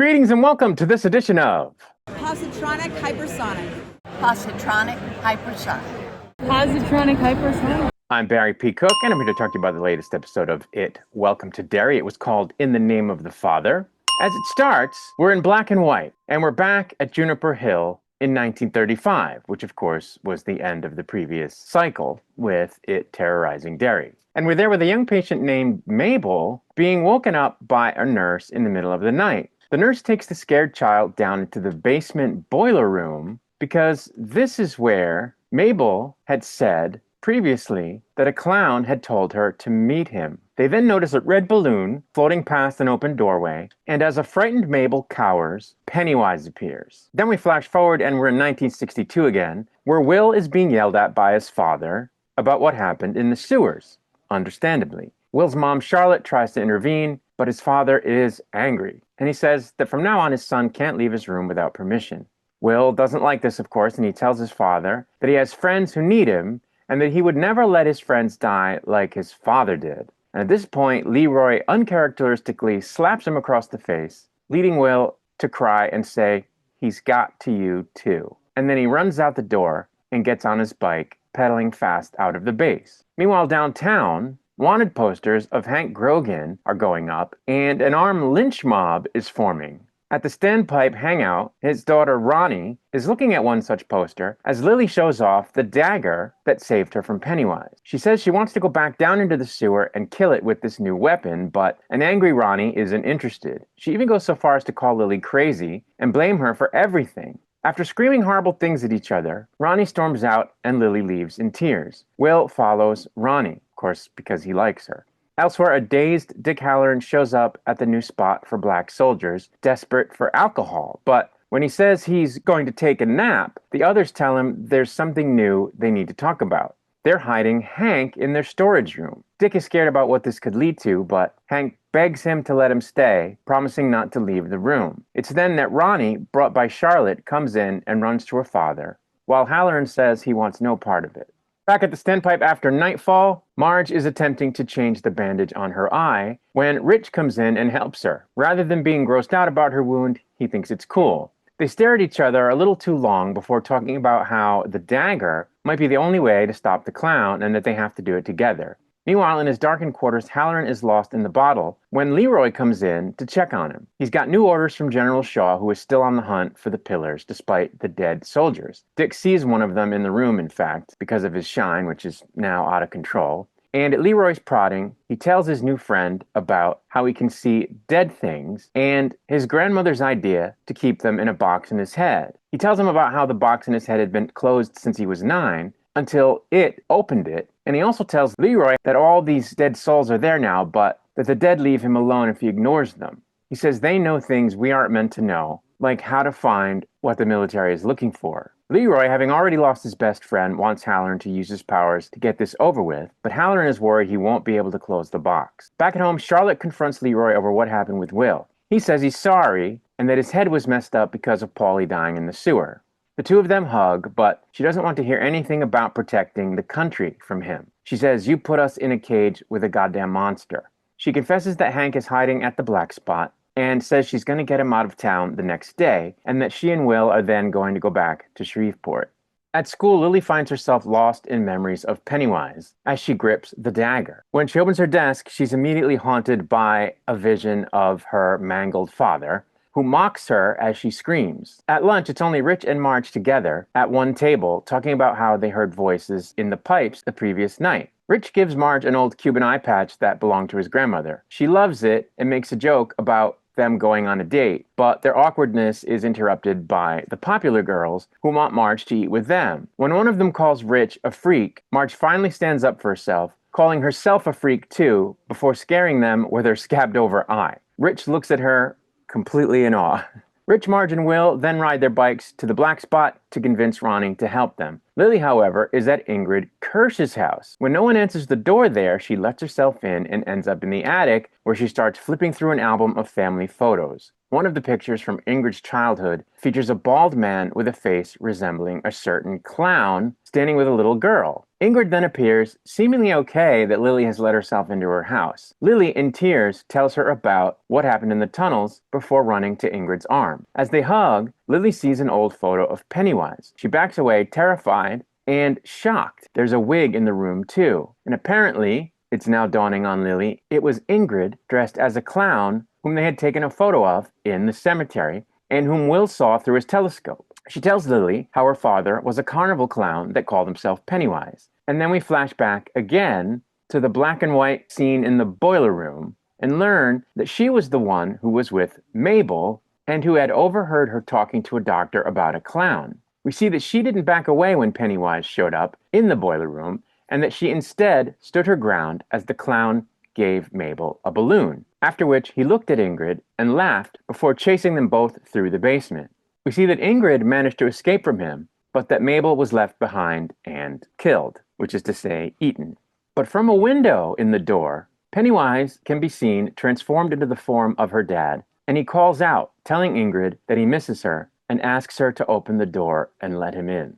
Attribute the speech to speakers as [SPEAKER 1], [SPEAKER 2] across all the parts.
[SPEAKER 1] Greetings and welcome to this edition of
[SPEAKER 2] Positronic Hypersonic.
[SPEAKER 3] Positronic hypersonic.
[SPEAKER 2] Positronic Hypersonic.
[SPEAKER 1] I'm Barry P. Cook, and I'm here to talk to you about the latest episode of It. Welcome to Derry. It was called In the Name of the Father. As it starts, we're in black and white, and we're back at Juniper Hill in 1935, which of course was the end of the previous cycle with it terrorizing Derry. And we're there with a young patient named Mabel being woken up by a nurse in the middle of the night. The nurse takes the scared child down into the basement boiler room because this is where Mabel had said previously that a clown had told her to meet him. They then notice a red balloon floating past an open doorway, and as a frightened Mabel cowers, Pennywise appears. Then we flash forward and we're in 1962 again, where Will is being yelled at by his father about what happened in the sewers, understandably. Will's mom, Charlotte, tries to intervene, but his father is angry, and he says that from now on his son can't leave his room without permission. Will doesn't like this, of course, and he tells his father that he has friends who need him, and that he would never let his friends die like his father did. And at this point, Leroy uncharacteristically slaps him across the face, leading Will to cry and say, "He's got to you too." And then he runs out the door and gets on his bike, pedaling fast out of the base. Meanwhile, downtown, wanted posters of Hank Grogan are going up, and an armed lynch mob is forming. At the Standpipe hangout, his daughter Ronnie is looking at one such poster as Lily shows off the dagger that saved her from Pennywise. She says she wants to go back down into the sewer and kill it with this new weapon, but an angry Ronnie isn't interested. She even goes so far as to call Lily crazy and blame her for everything. After screaming horrible things at each other, Ronnie storms out and Lily leaves in tears. Will follows Ronnie, of course, because he likes her. Elsewhere, a dazed Dick Halloran shows up at the new spot for black soldiers, desperate for alcohol. But when he says he's going to take a nap, the others tell him there's something new they need to talk about. They're hiding Hank in their storage room. Dick is scared about what this could lead to, but Hank begs him to let him stay, promising not to leave the room. It's then that Ronnie, brought by Charlotte, comes in and runs to her father, while Halloran says he wants no part of it. Back at the Standpipe after nightfall, Marge is attempting to change the bandage on her eye when Rich comes in and helps her. Rather than being grossed out about her wound, he thinks it's cool. They stare at each other a little too long before talking about how the dagger might be the only way to stop the clown and that they have to do it together. Meanwhile, in his darkened quarters, Halloran is lost in the bottle when Leroy comes in to check on him. He's got new orders from General Shaw, who is still on the hunt for the pillars despite the dead soldiers. Dick sees one of them in the room, in fact, because of his shine, which is now out of control. And at Leroy's prodding, he tells his new friend about how he can see dead things and his grandmother's idea to keep them in a box in his head. He tells him about how the box in his head had been closed since he was 9, until it opened it, and he also tells Leroy that all these dead souls are there now, but that the dead leave him alone if he ignores them. He says they know things we aren't meant to know, like how to find what the military is looking for. Leroy, having already lost his best friend, wants Halloran to use his powers to get this over with, but Halloran is worried he won't be able to close the box. Back at home, Charlotte confronts Leroy over what happened with Will. He says he's sorry, and that his head was messed up because of Paulie dying in the sewer. The two of them hug, but she doesn't want to hear anything about protecting the country from him. She says, "You put us in a cage with a goddamn monster." She confesses that Hank is hiding at the black spot and says she's going to get him out of town the next day and that she and Will are then going to go back to Shreveport. At school, Lily finds herself lost in memories of Pennywise as she grips the dagger. When she opens her desk, she's immediately haunted by a vision of her mangled father, who mocks her as she screams. At lunch, it's only Rich and Marge together at one table talking about how they heard voices in the pipes the previous night. Rich gives Marge an old Cuban eye patch that belonged to his grandmother. She loves it and makes a joke about them going on a date, but their awkwardness is interrupted by the popular girls who want Marge to eat with them. When one of them calls Rich a freak, Marge finally stands up for herself, calling herself a freak too, before scaring them with her scabbed-over eye. Rich looks at her completely in awe. Rich, Marge, and Will then ride their bikes to the black spot to convince Ronnie to help them. Lily, however, is at Ingrid Kirsch's house. When no one answers the door there, she lets herself in and ends up in the attic, where she starts flipping through an album of family photos. One of the pictures from Ingrid's childhood features a bald man with a face resembling a certain clown standing with a little girl. Ingrid then appears, seemingly okay that Lily has let herself into her house. Lily, in tears, tells her about what happened in the tunnels before running to Ingrid's arm. As they hug, Lily sees an old photo of Pennywise. She backs away, terrified and shocked. There's a wig in the room too. And apparently, it's now dawning on Lily, it was Ingrid dressed as a clown whom they had taken a photo of in the cemetery and whom Will saw through his telescope. She tells Lily how her father was a carnival clown that called himself Pennywise. And then we flash back again to the black and white scene in the boiler room and learn that she was the one who was with Mabel and who had overheard her talking to a doctor about a clown. We see that she didn't back away when Pennywise showed up in the boiler room and that she instead stood her ground as the clown gave Mabel a balloon, after which he looked at Ingrid and laughed before chasing them both through the basement. We see that Ingrid managed to escape from him, but that Mabel was left behind and killed, which is to say, eaten. But from a window in the door, Pennywise can be seen transformed into the form of her dad, and he calls out, telling Ingrid that he misses her and asks her to open the door and let him in.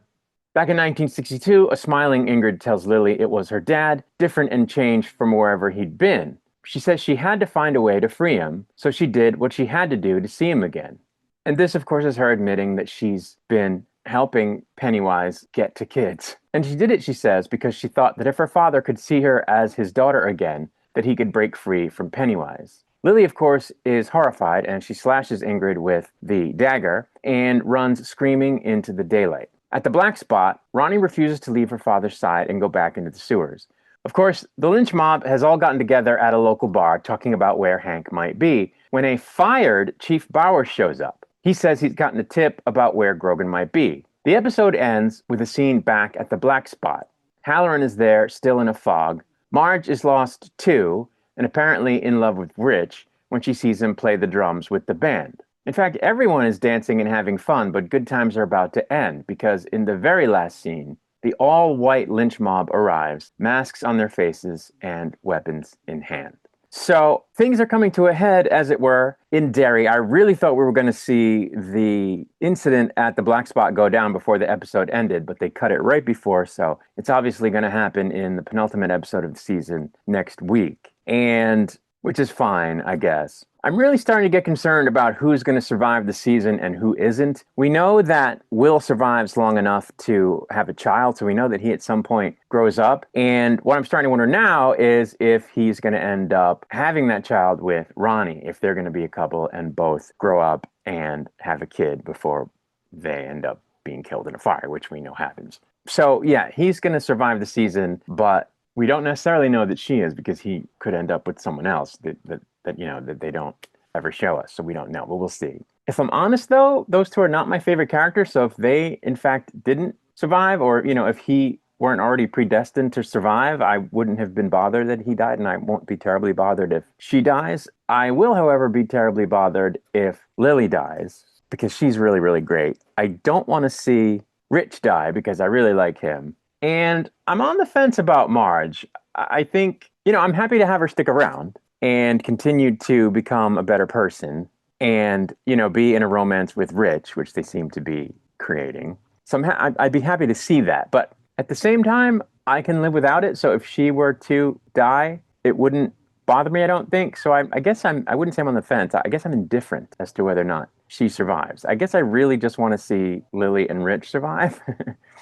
[SPEAKER 1] Back in 1962, a smiling Ingrid tells Lily it was her dad, different and changed from wherever he'd been. She says she had to find a way to free him, so she did what she had to do to see him again. And this, of course, is her admitting that she's been helping Pennywise get to kids. And she did it, she says, because she thought that if her father could see her as his daughter again, that he could break free from Pennywise. Lily, of course, is horrified, and she slashes Ingrid with the dagger and runs screaming into the daylight. At the black spot, Ronnie refuses to leave her father's side and go back into the sewers. Of course, the lynch mob has all gotten together at a local bar talking about where Hank might be when a fired Chief Bauer shows up. He says he's gotten a tip about where Grogan might be. The episode ends with a scene back at the black spot. Halloran is there, still in a fog. Marge is lost too, and apparently in love with Rich when she sees him play the drums with the band. In fact, everyone is dancing and having fun, but good times are about to end because in the very last scene, the all-white lynch mob arrives, masks on their faces and weapons in hand. So things are coming to a head, as it were, in Derry. I really thought we were going to see the incident at the black spot go down before the episode ended, but they cut it right before, so it's obviously going to happen in the penultimate episode of the season next week, and which is fine, I guess. I'm really starting to get concerned about who's going to survive the season and who isn't. We know that Will survives long enough to have a child, so we know that he at some point grows up. And what I'm starting to wonder now is if he's going to end up having that child with Ronnie, if they're going to be a couple and both grow up and have a kid before they end up being killed in a fire, which we know happens. So yeah, he's going to survive the season, but we don't necessarily know that she is because he could end up with someone else that they don't ever show us. So we don't know, but we'll see. If I'm honest though, those two are not my favorite characters. So if they in fact didn't survive, or, if he weren't already predestined to survive, I wouldn't have been bothered that he died, and I won't be terribly bothered if she dies. I will, however, be terribly bothered if Lily dies because she's really, really great. I don't want to see Rich die because I really like him. And I'm on the fence about Marge. I think, I'm happy to have her stick around and continue to become a better person and, be in a romance with Rich, which they seem to be creating. So I'd be happy to see that. But at the same time, I can live without it. So if she were to die, it wouldn't bother me, I don't think. So I guess I wouldn't say I'm on the fence. I guess I'm indifferent as to whether or not she survives. I guess I really just want to see Lily and Rich survive.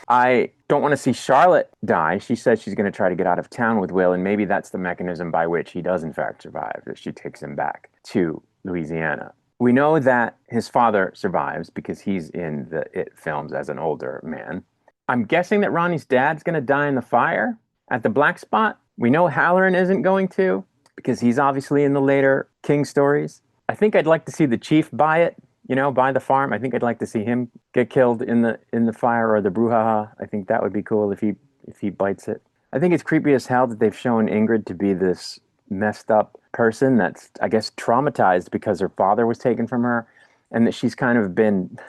[SPEAKER 1] I don't want to see Charlotte die. She says she's going to try to get out of town with Will, and maybe that's the mechanism by which he does in fact survive, that she takes him back to Louisiana. We know that his father survives because he's in the It films as an older man. I'm guessing that Ronnie's dad's going to die in the fire at the black spot. We know Halloran isn't going to because he's obviously in the later King stories. I think I'd like to see the chief buy it. Buy the farm. I think I'd like to see him get killed in the fire or the brouhaha. I think that would be cool if he bites it. I think it's creepy as hell that they've shown Ingrid to be this messed up person that's, I guess, traumatized because her father was taken from her, and that she's kind of been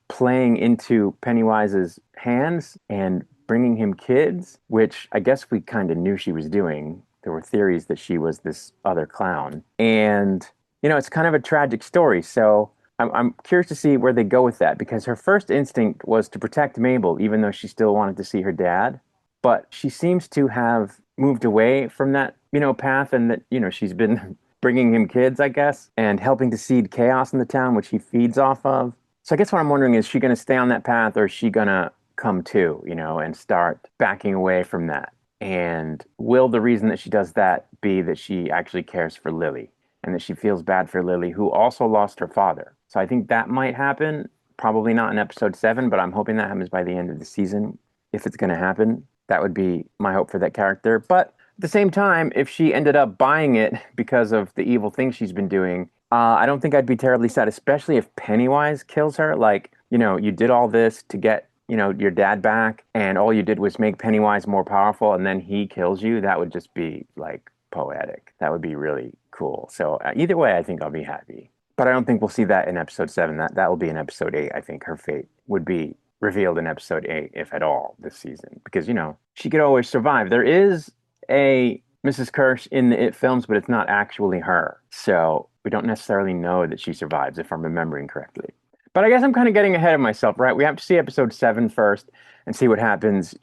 [SPEAKER 1] playing into Pennywise's hands and bringing him kids, which I guess we kind of knew she was doing. There were theories that she was this other clown. And, it's kind of a tragic story. So I'm curious to see where they go with that because her first instinct was to protect Mabel, even though she still wanted to see her dad. But she seems to have moved away from that, path, and that, she's been bringing him kids, I guess, and helping to seed chaos in the town, which he feeds off of. So I guess what I'm wondering is she going to stay on that path or is she going to come to, and start backing away from that? And will the reason that she does that be that she actually cares for Lily and that she feels bad for Lily, who also lost her father? So I think that might happen. Probably not in episode 7, but I'm hoping that happens by the end of the season. If it's going to happen, that would be my hope for that character. But at the same time, if she ended up buying it because of the evil things she's been doing, I don't think I'd be terribly sad, especially if Pennywise kills her. Like, you did all this to get, your dad back, and all you did was make Pennywise more powerful, and then he kills you. That would just be like poetic. That would be really cool. So either way, I think I'll be happy. But I don't think we'll see that in episode 7. That will be in episode 8. I think her fate would be revealed in episode 8, if at all, this season. Because, she could always survive. There is a Mrs. Kirsch in the It films, but it's not actually her. So we don't necessarily know that she survives, if I'm remembering correctly. But I guess I'm kind of getting ahead of myself, right? We have to see episode 7 first and see what happens,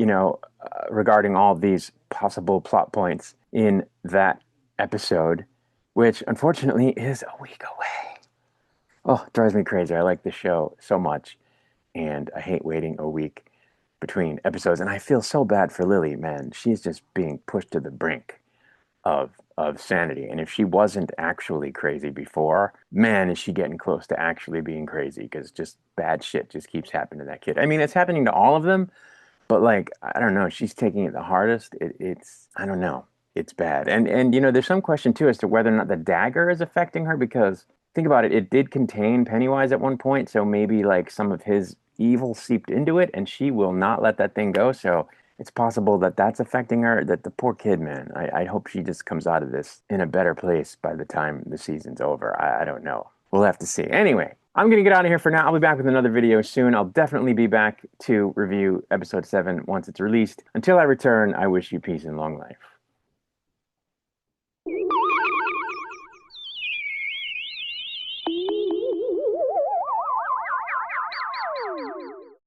[SPEAKER 1] regarding all these possible plot points in that episode, which unfortunately is a week away. Oh, it drives me crazy. I like this show so much, and I hate waiting a week between episodes. And I feel so bad for Lily, man. She's just being pushed to the brink of sanity. And if she wasn't actually crazy before, man, is she getting close to actually being crazy, because just bad shit just keeps happening to that kid. I mean, it's happening to all of them, but like, I don't know, she's taking it the hardest. It's I don't know. It's bad. And there's some question too as to whether or not the dagger is affecting her, because think about it, it did contain Pennywise at one point, so maybe like some of his evil seeped into it and she will not let that thing go. So it's possible that that's affecting her. That the poor kid, man. I hope she just comes out of this in a better place by the time the season's over. I don't know. We'll have to see. Anyway, I'm going to get out of here for now. I'll be back with another video soon. I'll definitely be back to review episode 7 once it's released. Until I return, I wish you peace and long life.